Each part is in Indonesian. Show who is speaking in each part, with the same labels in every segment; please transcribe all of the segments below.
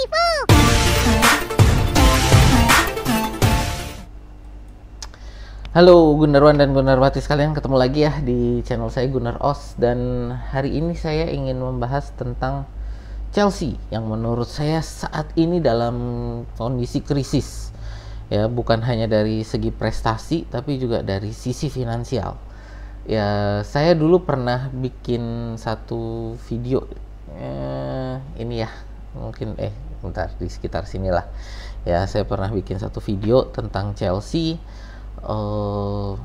Speaker 1: Halo Gunarwan dan Gunarwati sekalian, ketemu lagi ya di channel saya Gunar Os. Dan hari ini saya ingin membahas tentang Chelsea yang menurut saya saat ini dalam kondisi krisis ya, bukan hanya dari segi prestasi tapi juga dari sisi finansial ya. Saya dulu pernah bikin satu video ini ya, mungkin bentar, di sekitar sinilah ya, saya pernah bikin satu video tentang Chelsea,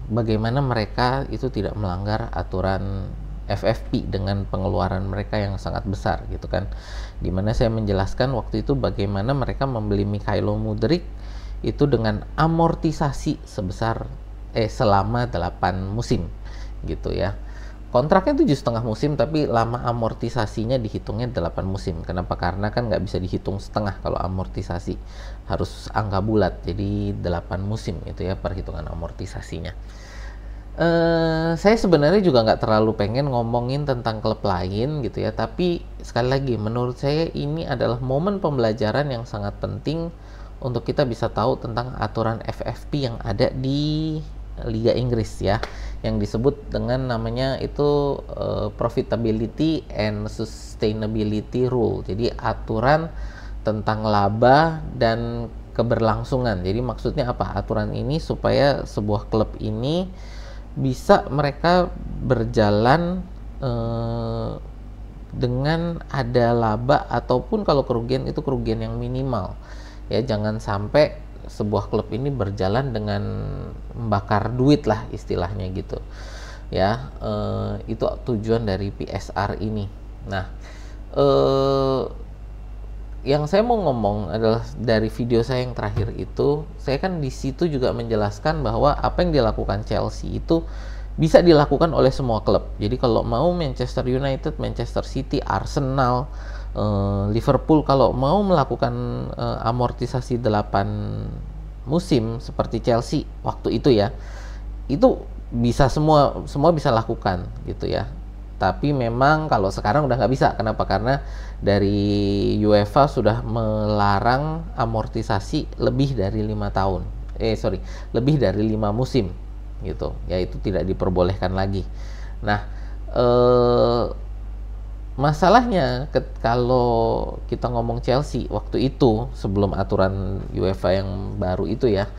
Speaker 1: bagaimana mereka itu tidak melanggar aturan FFP dengan pengeluaran mereka yang sangat besar gitu kan, dimana saya menjelaskan waktu itu bagaimana mereka membeli Mykhailo Mudryk itu dengan amortisasi sebesar selama 8 musim gitu ya. Kontraknya 7,5 musim tapi lama amortisasinya dihitungnya 8 musim. Kenapa? Karena kan nggak bisa dihitung setengah kalau amortisasi, harus angka bulat, jadi 8 musim itu ya perhitungan amortisasinya. Saya sebenarnya juga nggak terlalu pengen ngomongin tentang klub lain gitu ya, tapi sekali lagi menurut saya ini adalah momen pembelajaran yang sangat penting untuk kita bisa tahu tentang aturan FFP yang ada di Liga Inggris ya, yang disebut dengan namanya itu Profitability and Sustainability Rule. Jadi aturan tentang laba dan keberlangsungan. Jadi maksudnya apa? Aturan ini supaya sebuah klub ini bisa mereka berjalan dengan ada laba, ataupun kalau kerugian itu kerugian yang minimal ya. Jangan sampai sebuah klub ini berjalan dengan membakar duit lah istilahnya gitu ya. Itu tujuan dari PSR ini. Nah, yang saya mau ngomong adalah dari video saya yang terakhir itu, saya kan di situ juga menjelaskan bahwa apa yang dilakukan Chelsea itu bisa dilakukan oleh semua klub. Jadi kalau mau Manchester United, Manchester City, Arsenal, Liverpool kalau mau melakukan amortisasi 8 musim seperti Chelsea waktu itu ya, itu bisa semua bisa lakukan gitu ya. Tapi memang kalau sekarang udah nggak bisa. Kenapa? Karena dari UEFA sudah melarang amortisasi lebih dari 5 tahun. Lebih dari 5 musim gitu. Ya itu tidak diperbolehkan lagi. Nah, masalahnya kalau kita ngomong Chelsea waktu itu sebelum aturan UEFA yang baru itu ya,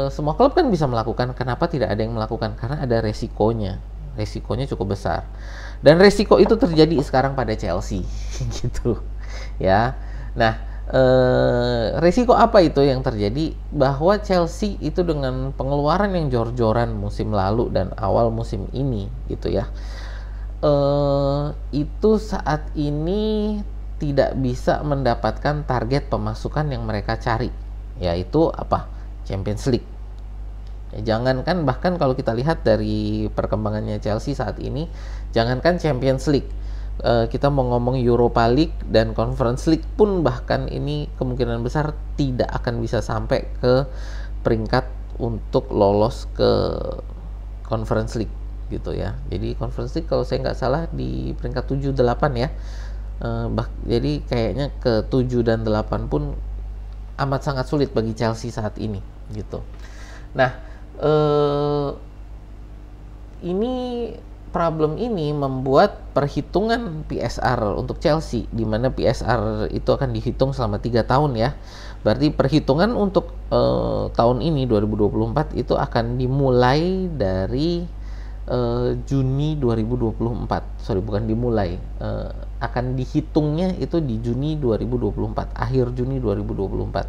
Speaker 1: semua klub kan bisa melakukan. Kenapa tidak ada yang melakukan? Karena ada resikonya cukup besar, dan resiko itu terjadi sekarang pada Chelsea gitu ya. Nah, resiko apa itu yang terjadi? Bahwa Chelsea itu dengan pengeluaran yang jor-joran musim lalu dan awal musim ini gitu ya, itu saat ini tidak bisa mendapatkan target pemasukan yang mereka cari, yaitu apa? Champions League. Ya, jangankan, bahkan kalau kita lihat dari perkembangannya Chelsea saat ini, jangankan Champions League, kita mau ngomong Europa League dan Conference League pun bahkan ini kemungkinan besar tidak akan bisa sampai ke peringkat untuk lolos ke Conference League gitu ya. Jadi Conference League kalau saya nggak salah di peringkat 7-8 ya. Jadi kayaknya ke 7 dan 8 pun amat sangat sulit bagi Chelsea saat ini gitu. Nah, ini problem ini membuat perhitungan PSR untuk Chelsea, di mana PSR itu akan dihitung selama 3 tahun ya. Berarti perhitungan untuk tahun ini 2024 itu akan dimulai dari Juni 2024. Bukan dimulai, akan dihitungnya itu di Juni 2024, akhir Juni 2024.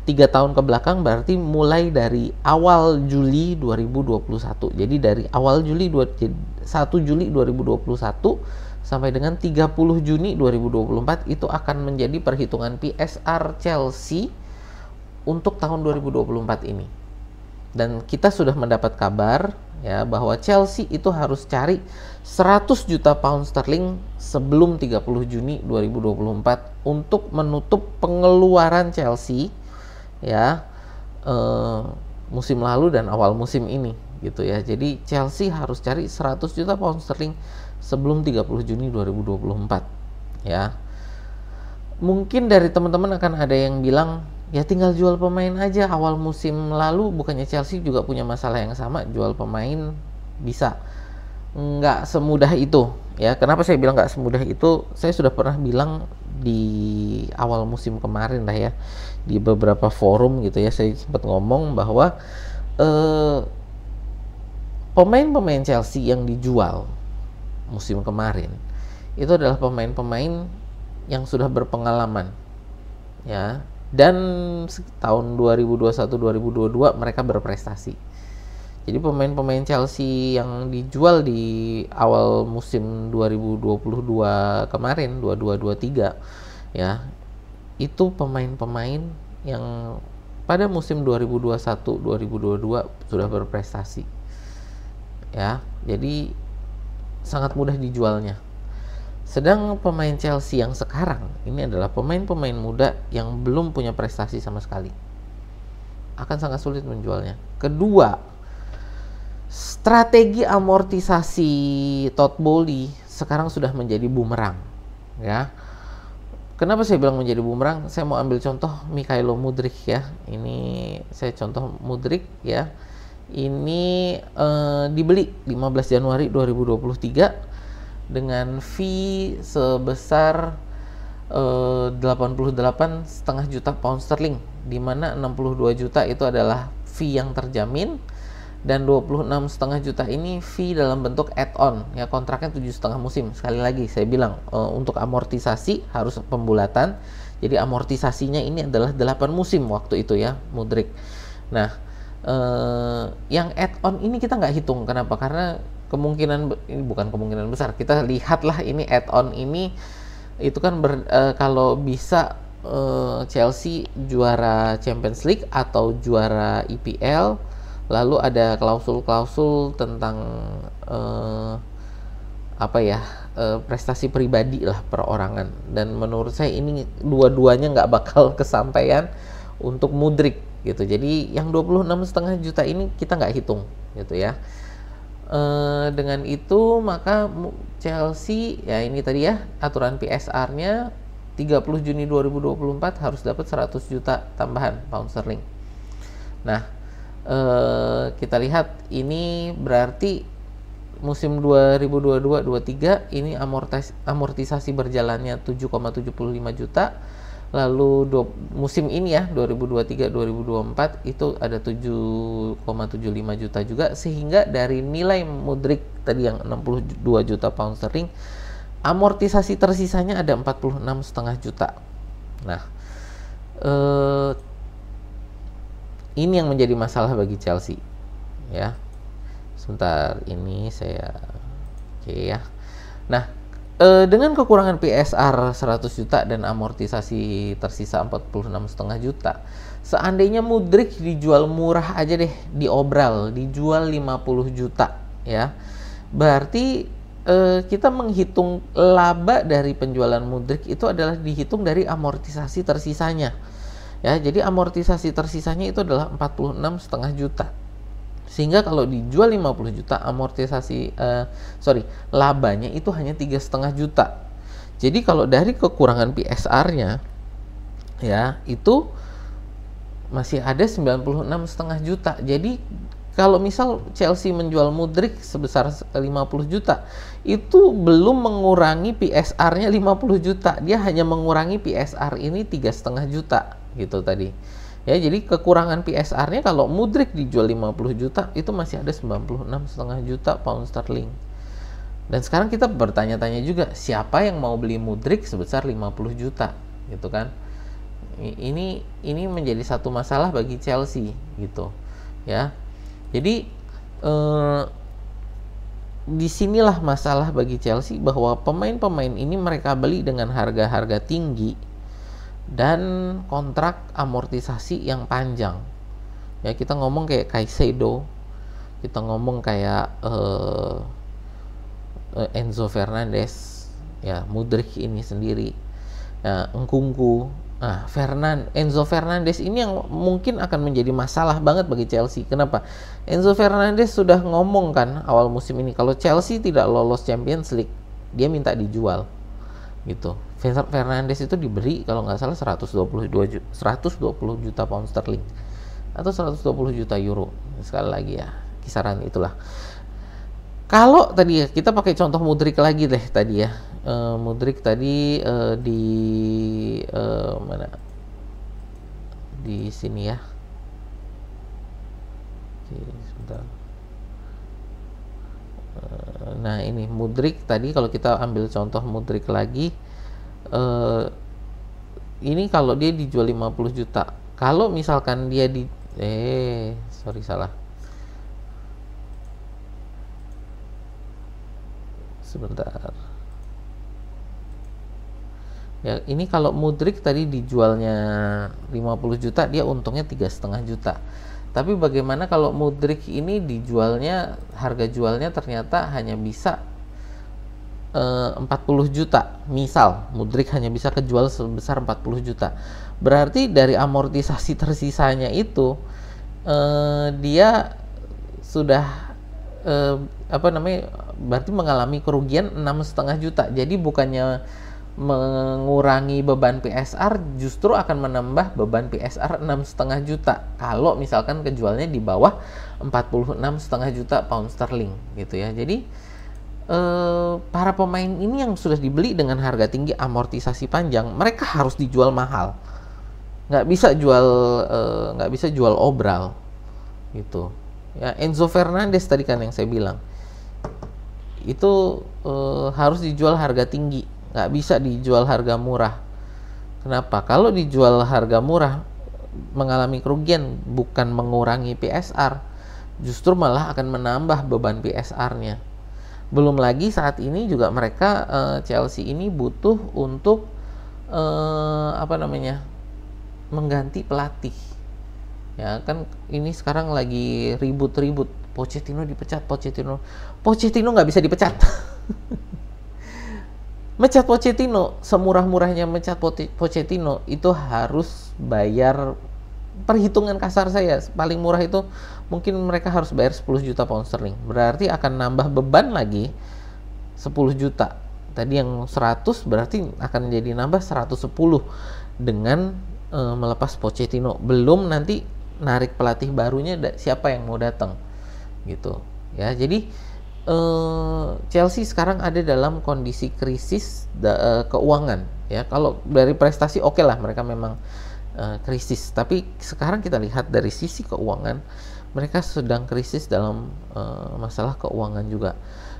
Speaker 1: 3 tahun ke belakang berarti mulai dari awal Juli 2021. Jadi dari awal 1 Juli 2021 sampai dengan 30 Juni 2024 itu akan menjadi perhitungan PSR Chelsea untuk tahun 2024 ini. Dan kita sudah mendapat kabar ya bahwa Chelsea itu harus cari 100 juta pound sterling sebelum 30 Juni 2024 untuk menutup pengeluaran Chelsea ya, musim lalu dan awal musim ini gitu ya. Jadi Chelsea harus cari 100 juta pound sterling sebelum 30 Juni 2024 ya. Mungkin dari teman-teman akan ada yang bilang, ya tinggal jual pemain aja. Awal musim lalu bukannya Chelsea juga punya masalah yang sama, jual pemain bisa. Nggak semudah itu. Ya, kenapa saya bilang nggak semudah itu? Saya sudah pernah bilang di awal musim kemarin lah ya, di beberapa forum gitu ya, saya sempat ngomong bahwa pemain-pemain Chelsea yang dijual musim kemarin itu adalah pemain-pemain yang sudah berpengalaman ya, dan tahun 2021-2022 mereka berprestasi. Jadi pemain-pemain Chelsea yang dijual di awal musim 2022 kemarin 22-23 ya, itu pemain-pemain yang pada musim 2021-2022 sudah berprestasi ya, jadi sangat mudah dijualnya. Sedang pemain Chelsea yang sekarang ini adalah pemain-pemain muda yang belum punya prestasi sama sekali, akan sangat sulit menjualnya. Kedua, strategi amortisasi Todd Boehly sekarang sudah menjadi bumerang ya. Kenapa saya bilang menjadi bumerang? Saya mau ambil contoh Mykhailo Mudryk ya. Ini saya contoh Mudryk ya. Ini dibeli 15 Januari 2023 dengan fee sebesar 88,5 juta pound sterling, di mana 62 juta itu adalah fee yang terjamin dan 26,5 juta ini fee dalam bentuk add-on ya, kontraknya 7,5 musim. Sekali lagi saya bilang untuk amortisasi harus pembulatan, jadi amortisasinya ini adalah 8 musim waktu itu ya Mudryk. Nah yang add-on ini kita nggak hitung. Kenapa? Karena ini bukan kemungkinan besar, kita lihatlah ini add-on ini itu kan kalau bisa Chelsea juara Champions League atau juara EPL, lalu ada klausul-klausul tentang prestasi pribadi lah, perorangan, dan menurut saya ini dua-duanya nggak bakal kesampaian untuk Mudryk gitu. Jadi yang 26,5 juta ini kita nggak hitung gitu ya. Dengan itu maka Chelsea ya, ini tadi ya aturan PSR-nya 30 Juni 2024 harus dapat 100 juta tambahan pound sterling. Nah kita lihat ini berarti musim 2022-23 ini amortisasi berjalannya 7,75 juta. Lalu musim ini ya 2023-2024 itu ada 7,75 juta juga, sehingga dari nilai Mudryk tadi yang 62 juta pound sterling, amortisasi tersisanya ada 46,5 juta. Nah ini yang menjadi masalah bagi Chelsea ya. Sebentar, ini saya oke ya. Nah dengan kekurangan PSR 100 juta dan amortisasi tersisa 46,5 juta, seandainya Mudryk dijual murah aja deh, diobral, dijual 50 juta ya, berarti kita menghitung laba dari penjualan Mudryk itu adalah dihitung dari amortisasi tersisanya ya. Jadi amortisasi tersisanya itu adalah 46,5 juta. Sehingga kalau dijual 50 juta, labanya itu hanya 3,5 juta. Jadi kalau dari kekurangan PSR-nya ya, itu masih ada 96,5 juta. Jadi kalau misal Chelsea menjual Mudryk sebesar 50 juta, itu belum mengurangi PSR-nya 50 juta. Dia hanya mengurangi PSR ini 3,5 juta gitu tadi. Ya, jadi kekurangan PSR-nya kalau Mudryk dijual 50 juta itu masih ada 96,5 juta pound sterling. Dan sekarang kita bertanya-tanya juga, siapa yang mau beli Mudryk sebesar 50 juta gitu kan? Ini menjadi satu masalah bagi Chelsea gitu ya. Jadi disinilah masalah bagi Chelsea, bahwa pemain-pemain ini mereka beli dengan harga-harga tinggi dan kontrak amortisasi yang panjang ya. Kita ngomong kayak Caicedo, kita ngomong kayak Enzo Fernandez ya, Mudryk ini sendiri ya, Nkunku. Nah, Enzo Fernandez ini yang mungkin akan menjadi masalah banget bagi Chelsea. Kenapa? Enzo Fernandez sudah ngomong kan awal musim ini, kalau Chelsea tidak lolos Champions League dia minta dijual gitu. Fernandes itu diberi kalau nggak salah 120 juta pound sterling atau 120 juta euro. Sekali lagi ya, kisaran itulah. Kalau tadi ya, kita pakai contoh Mudryk lagi deh tadi ya. Mudryk tadi di mana? Di sini ya. Oke, sebentar. Nah ini Mudryk tadi, kalau kita ambil contoh Mudryk lagi, ini kalau dia dijual 50 juta, kalau misalkan dia sorry salah, sebentar ya, ini kalau Mudryk tadi dijualnya 50 juta, dia untungnya 3,5 juta. Tapi bagaimana kalau Mudryk ini dijualnya, harga jualnya ternyata hanya bisa 40 juta. Misal Mudryk hanya bisa kejual sebesar 40 juta. Berarti dari amortisasi tersisanya itu dia sudah berarti mengalami kerugian 6,5 juta. Jadi bukannya mengurangi beban PSR, justru akan menambah beban PSR 6,5 juta kalau misalkan kejualnya di bawah 46,5 juta pound sterling gitu ya. Jadi para pemain ini yang sudah dibeli dengan harga tinggi, amortisasi panjang, mereka harus dijual mahal. Nggak bisa jual obral gitu ya. Enzo Fernandes tadi kan yang saya bilang itu harus dijual harga tinggi, nggak bisa dijual harga murah. Kenapa? Kalau dijual harga murah mengalami kerugian, bukan mengurangi PSR, justru malah akan menambah beban PSR-nya. Belum lagi saat ini juga mereka Chelsea ini butuh untuk mengganti pelatih. Ya kan ini sekarang lagi ribut-ribut, Pochettino dipecat, Pochettino nggak bisa dipecat. Mecat Pochettino, semurah-murahnya mecat Pochettino itu harus bayar, perhitungan kasar saya, paling murah itu mungkin mereka harus bayar 10 juta pound sterling. Berarti akan nambah beban lagi 10 juta. Tadi yang 100 berarti akan jadi nambah 110 dengan melepas Pochettino. Belum nanti narik pelatih barunya siapa yang mau datang gitu. Ya, jadi Chelsea sekarang ada dalam kondisi krisis keuangan ya. Kalau dari prestasi oke lah, mereka memang krisis, tapi sekarang kita lihat dari sisi keuangan mereka sedang krisis dalam masalah keuangan juga,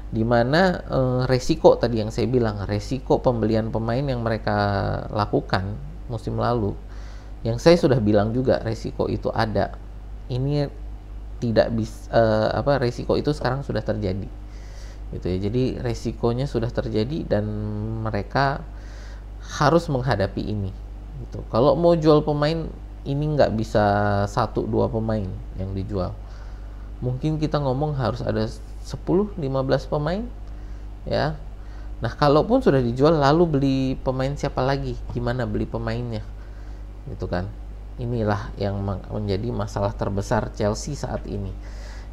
Speaker 1: di mana resiko tadi yang saya bilang, resiko pembelian pemain yang mereka lakukan musim lalu, yang saya sudah bilang juga resiko itu ada, ini tidak bisa resiko itu sekarang sudah terjadi gitu ya. Jadi resikonya sudah terjadi dan mereka harus menghadapi ini gitu. Kalau mau jual pemain ini nggak bisa 1-2 pemain yang dijual, mungkin kita ngomong harus ada 10-15 pemain ya. Nah kalaupun sudah dijual, lalu beli pemain siapa lagi, gimana beli pemainnya gitu kan. Inilah yang menjadi masalah terbesar Chelsea saat ini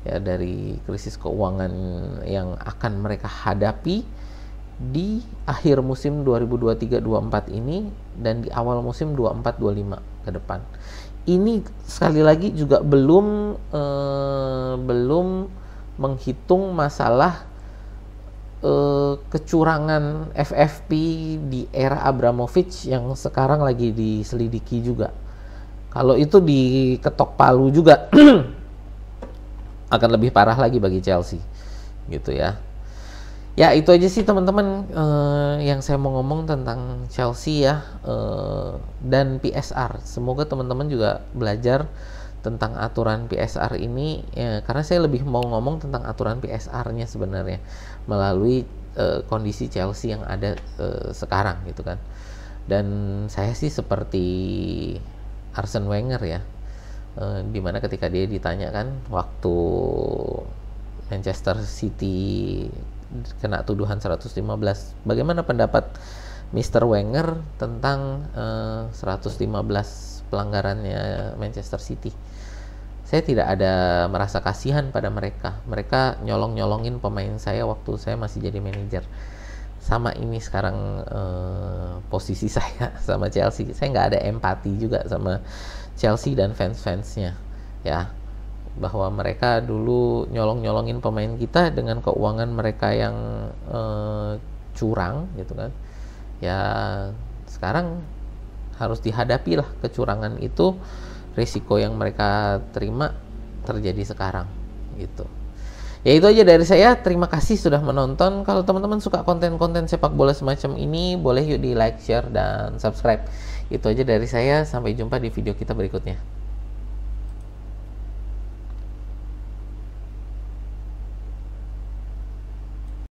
Speaker 1: ya, dari krisis keuangan yang akan mereka hadapi di akhir musim 2023-24 ini dan di awal musim 24-25 ke depan. Ini sekali lagi juga belum menghitung masalah kecurangan FFP di era Abramovich yang sekarang lagi diselidiki juga. Kalau itu diketok palu juga akan lebih parah lagi bagi Chelsea gitu ya. Ya itu aja sih teman-teman yang saya mau ngomong tentang Chelsea ya, dan PSR. Semoga teman-teman juga belajar tentang aturan PSR ini ya, karena saya lebih mau ngomong tentang aturan PSR-nya sebenarnya melalui kondisi Chelsea yang ada sekarang gitu kan. Dan saya sih seperti Arsene Wenger ya, dimana ketika dia ditanya kan waktu Manchester City kena tuduhan 115, bagaimana pendapat Mr. Wenger tentang 115 pelanggarannya Manchester City? Saya tidak ada merasa kasihan pada mereka. Mereka nyolong-nyolongin pemain saya waktu saya masih jadi manajer. sama ini sekarang posisi saya sama Chelsea. Saya nggak ada empati juga sama Chelsea dan fans-fansnya, ya, bahwa mereka dulu nyolong-nyolongin pemain kita dengan keuangan mereka yang curang gitu kan. Ya sekarang harus dihadapi lah kecurangan itu, risiko yang mereka terima terjadi sekarang gitu. Ya itu aja dari saya, terima kasih sudah menonton. Kalau teman-teman suka konten-konten sepak bola semacam ini, boleh yuk di like, share, dan subscribe. Itu aja dari saya, sampai jumpa di video kita berikutnya.